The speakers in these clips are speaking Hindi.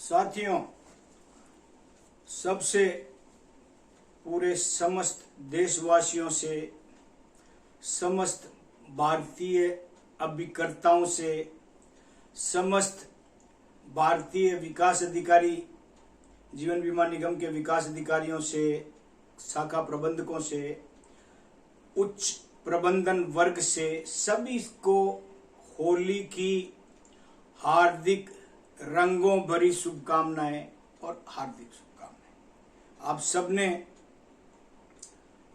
साथियों, सबसे पूरे समस्त देशवासियों से, समस्त भारतीय अभिकर्ताओं से, समस्त भारतीय विकास अधिकारी, जीवन बीमा निगम के विकास अधिकारियों से, शाखा प्रबंधकों से, उच्च प्रबंधन वर्ग से सभी को होली की हार्दिक रंगों भरी शुभकामनाएं और हार्दिक शुभकामनाएं। आप सबने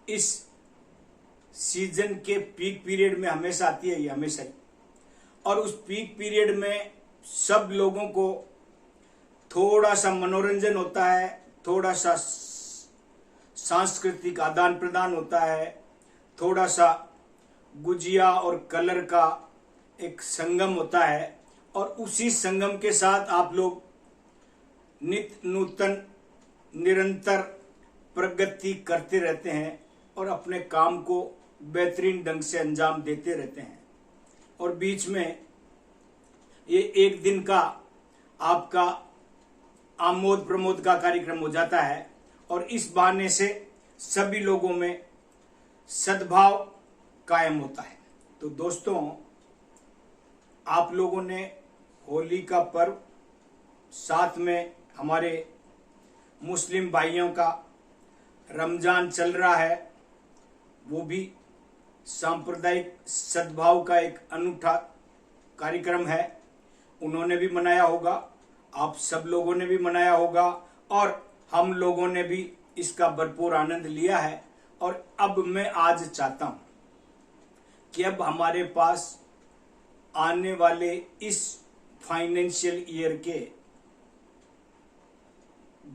इस सीजन के पीक पीरियड में हमेशा आती है, ये हमेशा ही, और उस पीक पीरियड में सब लोगों को थोड़ा सा मनोरंजन होता है, थोड़ा सा सांस्कृतिक आदान प्रदान होता है, थोड़ा सा गुजिया और कलर का एक संगम होता है, और उसी संगम के साथ आप लोग नित्य नूतन निरंतर प्रगति करते रहते हैं और अपने काम को बेहतरीन ढंग से अंजाम देते रहते हैं। और बीच में ये एक दिन का आपका आमोद प्रमोद का कार्यक्रम हो जाता है और इस बहाने से सभी लोगों में सद्भाव कायम होता है। तो दोस्तों, आप लोगों ने होली का पर्व, साथ में हमारे मुस्लिम भाइयों का रमजान चल रहा है, वो भी सांप्रदायिक सद्भाव का एक अनूठा कार्यक्रम है। उन्होंने भी मनाया होगा, आप सब लोगों ने भी मनाया होगा और हम लोगों ने भी इसका भरपूर आनंद लिया है। और अब मैं आज चाहता हूं कि अब हमारे पास आने वाले इस फाइनेंशियल ईयर के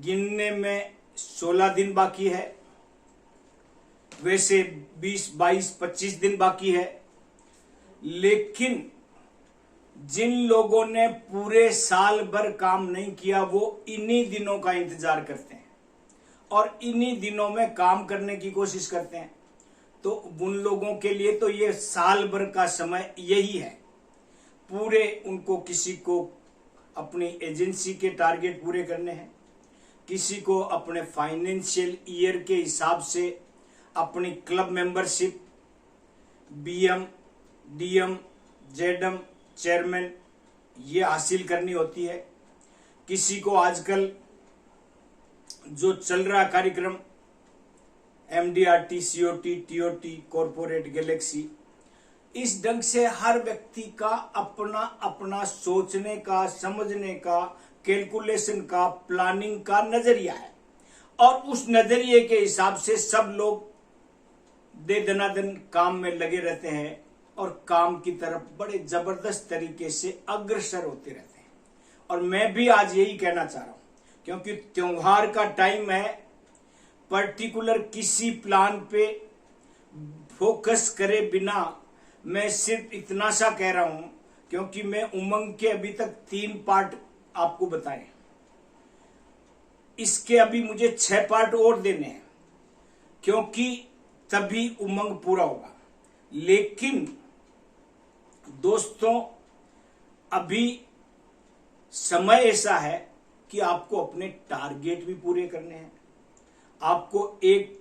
गिनने में 16 दिन बाकी है, वैसे 20, 22, 25 दिन बाकी है, लेकिन जिन लोगों ने पूरे साल भर काम नहीं किया वो इन्हीं दिनों का इंतजार करते हैं और इन्हीं दिनों में काम करने की कोशिश करते हैं। तो उन लोगों के लिए तो ये साल भर का समय यही है। पूरे उनको, किसी को अपनी एजेंसी के टारगेट पूरे करने हैं, किसी को अपने फाइनेंशियल ईयर के हिसाब से अपनी club membership, BM, DM, जेडम, chairman ये हासिल करनी होती है। किसी को आजकल जो चल रहा कार्यक्रम MDRT, COT, TOT, corporate Galaxy, इस ढंग से हर व्यक्ति का अपना अपना सोचने का, समझने का, कैलकुलेशन का, प्लानिंग का नजरिया है और उस नजरिए के हिसाब से सब लोग दे दनादन काम में लगे रहते हैं और काम की तरफ बड़े जबरदस्त तरीके से अग्रसर होते रहते हैं। और मैं भी आज यही कहना चाह रहा हूं, क्योंकि त्योहार का टाइम है, पर्टिकुलर किसी प्लान पे फोकस करे बिना मैं सिर्फ इतना सा कह रहा हूं, क्योंकि मैं उमंग के अभी तक 3 पार्ट आपको बताए, इसके अभी मुझे 6 पार्ट और देने हैं, क्योंकि तभी उमंग पूरा होगा। लेकिन दोस्तों, अभी समय ऐसा है कि आपको अपने टारगेट भी पूरे करने हैं, आपको एक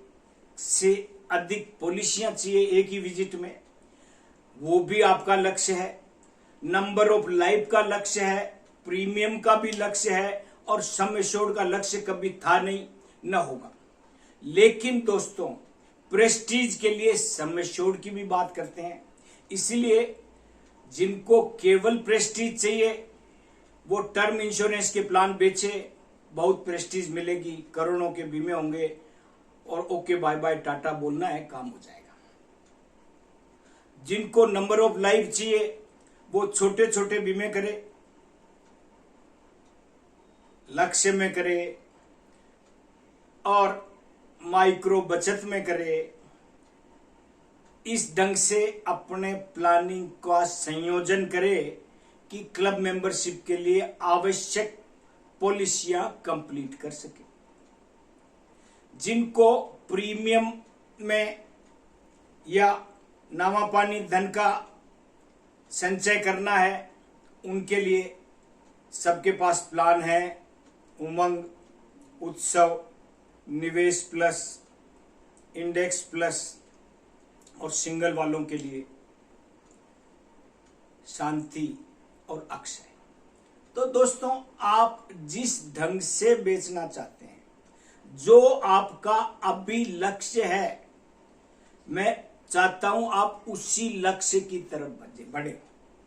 से अधिक पॉलिसियां चाहिए एक ही विजिट में, वो भी आपका लक्ष्य है, नंबर ऑफ लाइफ का लक्ष्य है, प्रीमियम का भी लक्ष्य है और सम एश्योर्ड का लक्ष्य कभी था नहीं, न होगा। लेकिन दोस्तों, प्रेस्टीज के लिए सम एश्योर्ड की भी बात करते हैं, इसलिए जिनको केवल प्रेस्टीज चाहिए वो टर्म इंश्योरेंस के प्लान बेचे, बहुत प्रेस्टीज मिलेगी, करोड़ों के बीमे होंगे और ओके बाय बाय टाटा बोलना है, काम हो जाएगा। जिनको नंबर ऑफ लाइफ चाहिए वो छोटे छोटे बीमे करे, लक्ष्य में करे और माइक्रो बचत में करे। इस ढंग से अपने प्लानिंग का संयोजन करे कि क्लब मेंबरशिप के लिए आवश्यक पॉलिसियां कंप्लीट कर सके। जिनको प्रीमियम में या नामापानी धन का संचय करना है, उनके लिए सबके पास प्लान है, उमंग, उत्सव, निवेश प्लस, इंडेक्स प्लस और सिंगल वालों के लिए शांति और अक्षय। तो दोस्तों, आप जिस ढंग से बेचना चाहते हैं, जो आपका अभी लक्ष्य है, मैं चाहता हूं आप उसी लक्ष्य की तरफ बढ़े।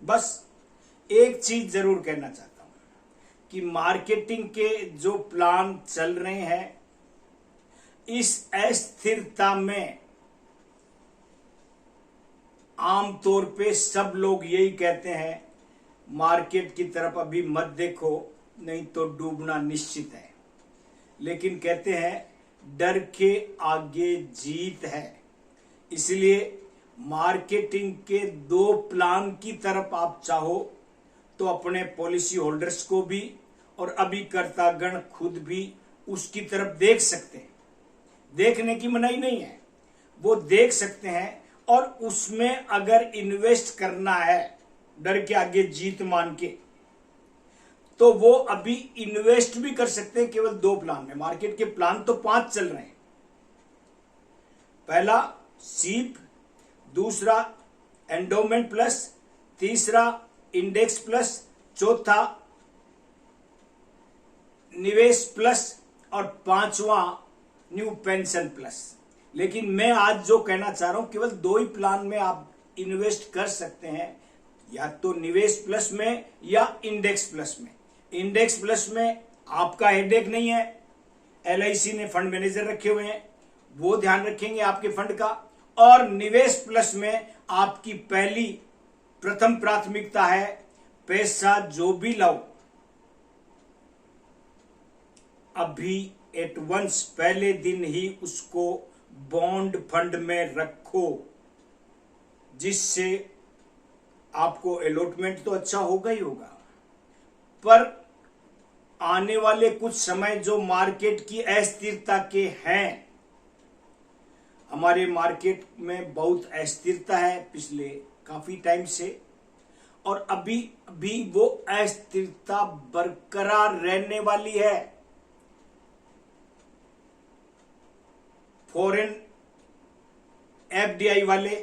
बस एक चीज जरूर कहना चाहता हूं कि मार्केटिंग के जो प्लान चल रहे हैं, इस अस्थिरता में आमतौर पे सब लोग यही कहते हैं, मार्केट की तरफ अभी मत देखो, नहीं तो डूबना निश्चित है। लेकिन कहते हैं डर के आगे जीत है। इसलिए मार्केटिंग के दो प्लान की तरफ आप चाहो तो अपने पॉलिसी होल्डर्स को भी और अभिकर्तागण खुद भी उसकी तरफ देख सकते हैं। देखने की मनाही नहीं है, वो देख सकते हैं। और उसमें अगर इन्वेस्ट करना है डर के आगे जीत मान के, तो वो अभी इन्वेस्ट भी कर सकते हैं केवल दो प्लान में। मार्केट के प्लान तो 5 चल रहे हैं। पहला सीप, दूसरा एंडोमेंट प्लस, तीसरा इंडेक्स प्लस, चौथा निवेश प्लस और पांचवा न्यू पेंशन प्लस। लेकिन मैं आज जो कहना चाह रहा हूं, केवल 2 ही प्लान में आप इन्वेस्ट कर सकते हैं, या तो निवेश प्लस में या इंडेक्स प्लस में। इंडेक्स प्लस में आपका हेडेक नहीं है, LIC ने फंड मैनेजर रखे हुए हैं, वो ध्यान रखेंगे आपके फंड का। और निवेश प्लस में आपकी प्रथम प्राथमिकता है पैसा जो भी लाओ अभी एट वंस पहले दिन ही उसको बॉन्ड फंड में रखो, जिससे आपको अलॉटमेंट तो अच्छा होगा ही होगा, पर आने वाले कुछ समय जो मार्केट की अस्थिरता के हैं, हमारे मार्केट में बहुत अस्थिरता है पिछले काफी टाइम से, और अभी भी वो अस्थिरता बरकरार रहने वाली है। फॉरेन FDI वाले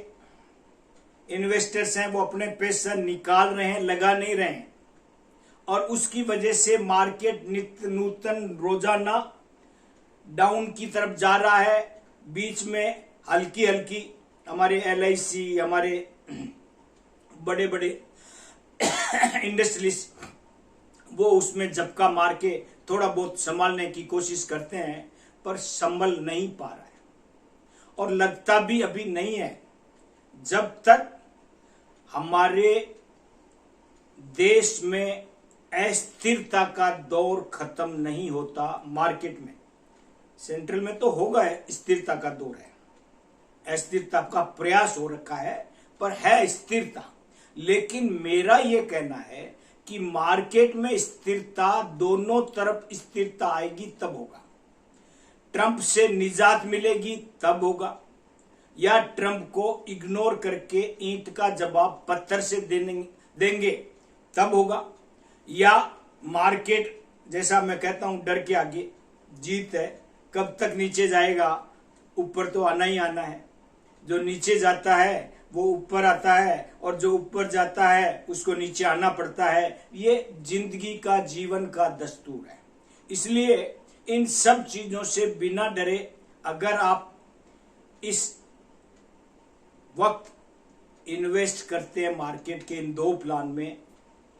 इन्वेस्टर्स हैं, वो अपने पैसा निकाल रहे हैं, लगा नहीं रहे हैं, और उसकी वजह से मार्केट नित्य नूतन रोजाना डाउन की तरफ जा रहा है। बीच में हल्की हल्की हमारे LIC, हमारे बड़े बड़े इंडस्ट्रीज, वो उसमें झपका मार के थोड़ा बहुत संभालने की कोशिश करते हैं, पर संभल नहीं पा रहा है, और लगता भी अभी नहीं है। जब तक हमारे देश में अस्थिरता का दौर खत्म नहीं होता, मार्केट में, सेंट्रल में तो होगा, स्थिरता का दौर है, अस्थिरता का प्रयास हो रखा है, पर है स्थिरता। लेकिन मेरा यह कहना है कि मार्केट में स्थिरता, दोनों तरफ स्थिरता आएगी तब होगा। ट्रंप से निजात मिलेगी तब होगा, या ट्रंप को इग्नोर करके ईंट का जवाब पत्थर से देंगे तब होगा, या मार्केट, जैसा मैं कहता हूं, डर के आगे जीत है। कब तक नीचे जाएगा, ऊपर तो आना ही आना है। जो नीचे जाता है वो ऊपर आता है, और जो ऊपर जाता है उसको नीचे आना पड़ता है। ये जिंदगी का, जीवन का दस्तूर है। इसलिए इन सब चीजों से बिना डरे अगर आप इस वक्त इन्वेस्ट करते हैं मार्केट के इन 2 प्लान में,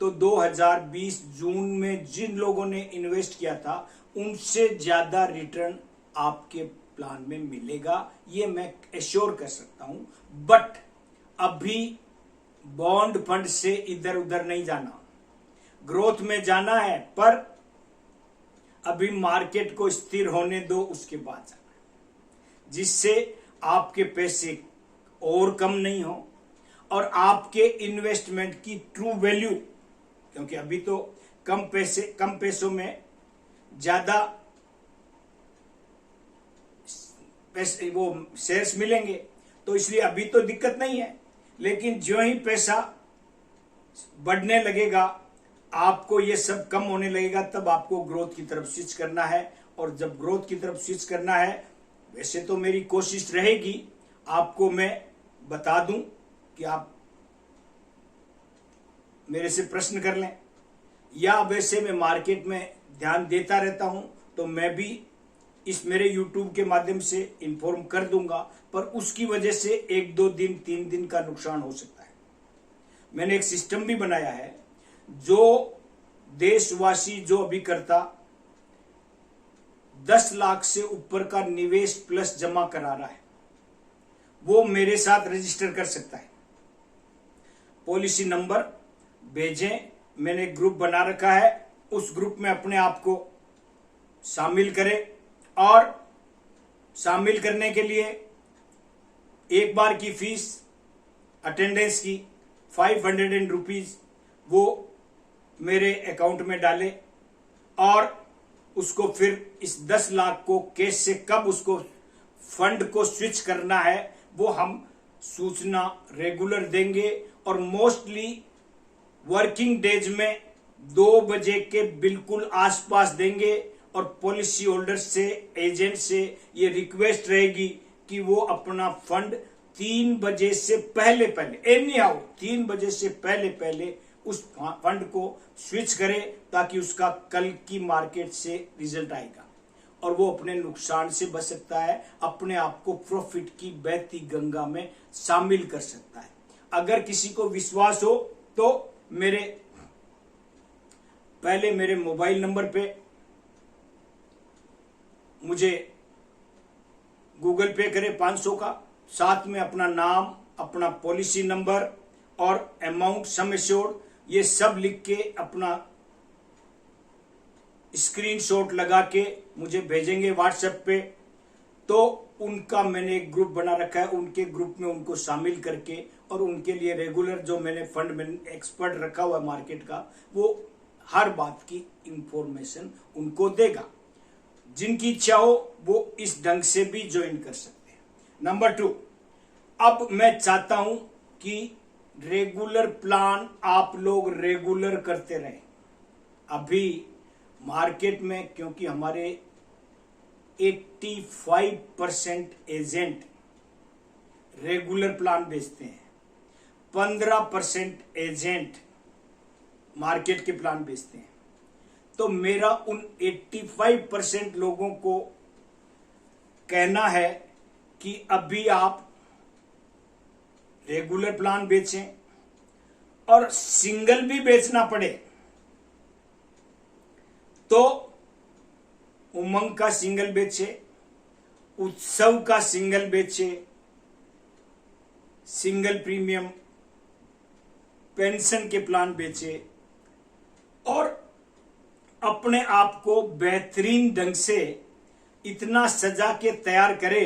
तो 2020 जून में जिन लोगों ने इन्वेस्ट किया था उनसे ज्यादा रिटर्न आपके प्लान में मिलेगा, ये मैं एश्योर कर सकता हूं। बट अभी बॉन्ड फंड से इधर उधर नहीं जाना, ग्रोथ में जाना है, पर अभी मार्केट को स्थिर होने दो, उसके बाद जाना है, जिससे आपके पैसे और कम नहीं हो और आपके इन्वेस्टमेंट की ट्रू वैल्यू, क्योंकि अभी तो कम पैसों में ज्यादा पैसे, वो शेयर्स मिलेंगे, तो इसलिए अभी तो दिक्कत नहीं है। लेकिन जो ही पैसा बढ़ने लगेगा, आपको ये सब कम होने लगेगा तब आपको ग्रोथ की तरफ स्विच करना है। और जब ग्रोथ की तरफ स्विच करना है, वैसे तो मेरी कोशिश रहेगी आपको मैं बता दूं कि आप मेरे से प्रश्न कर लें, या वैसे मैं मार्केट में ध्यान देता रहता हूं तो मैं भी इस मेरे YouTube के माध्यम से इन्फॉर्म कर दूंगा, पर उसकी वजह से 1-2 दिन 3 दिन का नुकसान हो सकता है। मैंने एक सिस्टम भी बनाया है, जो देशवासी जो अभी करता 10 लाख से ऊपर का निवेश प्लस जमा करा रहा है, वो मेरे साथ रजिस्टर कर सकता है। पॉलिसी नंबर भेजें, मैंने ग्रुप बना रखा है, उस ग्रुप में अपने आप को शामिल करें। और शामिल करने के लिए एक बार की फीस अटेंडेंस की 500 रुपीज वो मेरे अकाउंट में डाले, और उसको फिर इस 10 लाख को कैश से कब उसको फंड को स्विच करना है वो हम सूचना रेगुलर देंगे। और मोस्टली वर्किंग डेज में 2 बजे के बिल्कुल आसपास देंगे। और पॉलिसी होल्डर से, एजेंट से ये रिक्वेस्ट रहेगी कि वो अपना फंड 3 बजे से पहले एनी हाउ 3 बजे से पहले उस फंड को स्विच करे, ताकि उसका कल की मार्केट से रिजल्ट आएगा और वो अपने नुकसान से बच सकता है, अपने आप को प्रॉफिट की बहती गंगा में शामिल कर सकता है। अगर किसी को विश्वास हो तो मेरे मोबाइल नंबर पे मुझे गूगल पे करे 500 का, साथ में अपना नाम, अपना पॉलिसी नंबर और अमाउंट सम एश्योर्ड ये सब लिख के अपना स्क्रीनशॉट लगा के मुझे भेजेंगे व्हाट्सएप पे, तो उनका मैंने एक ग्रुप बना रखा है, उनके ग्रुप में उनको शामिल करके और उनके लिए रेगुलर जो मैंने फंड में एक्सपर्ट रखा हुआ है मार्केट का, वो हर बात की इंफॉर्मेशन उनको देगा। जिनकी इच्छा हो वो इस ढंग से भी ज्वाइन कर सकते हैं। नंबर 2, अब मैं चाहता हूं कि रेगुलर प्लान आप लोग रेगुलर करते रहें। अभी मार्केट में क्योंकि हमारे 85% एजेंट रेगुलर प्लान बेचते हैं, 15% एजेंट मार्केट के प्लान बेचते हैं, तो मेरा उन 85% लोगों को कहना है कि अभी आप रेगुलर प्लान बेचें, और सिंगल भी बेचना पड़े तो उमंग का सिंगल बेचे, उत्सव का सिंगल बेचे, सिंगल प्रीमियम पेंशन के प्लान बेचे, और अपने आप को बेहतरीन ढंग से इतना सजा के तैयार करे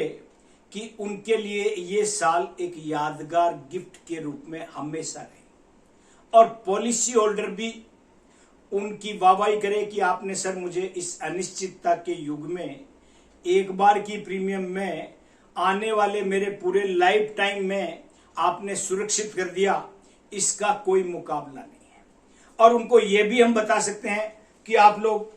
कि उनके लिए ये साल एक यादगार गिफ्ट के रूप में हमेशा रहे। और पॉलिसी होल्डर भी उनकी वाहवाही करे कि आपने सर मुझे इस अनिश्चितता के युग में एक बार की प्रीमियम में आने वाले मेरे पूरे लाइफ टाइम में आपने सुरक्षित कर दिया, इसका कोई मुकाबला नहीं है। और उनको ये भी हम बता सकते हैं कि आप लोग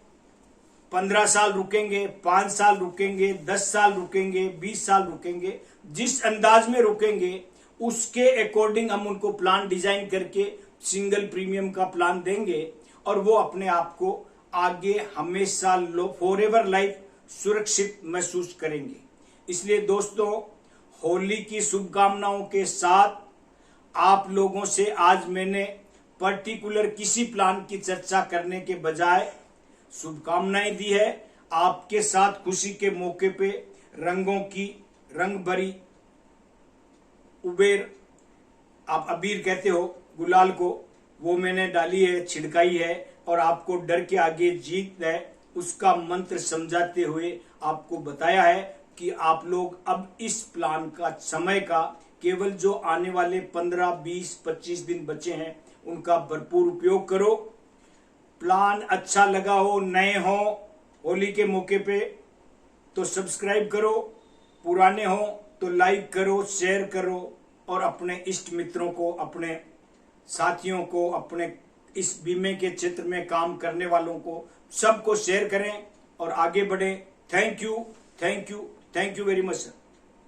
15 साल रुकेंगे, 5 साल रुकेंगे, 10 साल रुकेंगे, 20 साल रुकेंगे, जिस अंदाज में रुकेंगे उसके अकॉर्डिंग हम उनको प्लान डिजाइन करके सिंगल प्रीमियम का प्लान देंगे, और वो अपने आप को आगे हमेशा फॉरएवर लाइफ सुरक्षित महसूस करेंगे। इसलिए दोस्तों, होली की शुभकामनाओं के साथ आप लोगों से आज मैंने पर्टिकुलर किसी प्लान की चर्चा करने के बजाय शुभकामनाएं दी है। आपके साथ खुशी के मौके पे रंगों की रंग भरी उबेर, आप अबीर कहते हो गुलाल को, वो मैंने डाली है, छिड़काई है, और आपको डर के आगे जीत है उसका मंत्र समझाते हुए आपको बताया है कि आप लोग अब इस प्लान का समय का केवल जो आने वाले 15, 20, 25 दिन बचे हैं उनका भरपूर उपयोग करो। प्लान अच्छा लगा हो, नए हो होली के मौके पे तो सब्सक्राइब करो, पुराने हो तो लाइक करो, शेयर करो, और अपने इष्ट मित्रों को, अपने साथियों को, अपने इस बीमे के क्षेत्र में काम करने वालों को सबको शेयर करें और आगे बढ़े। Thank you, thank you, thank you very much sir.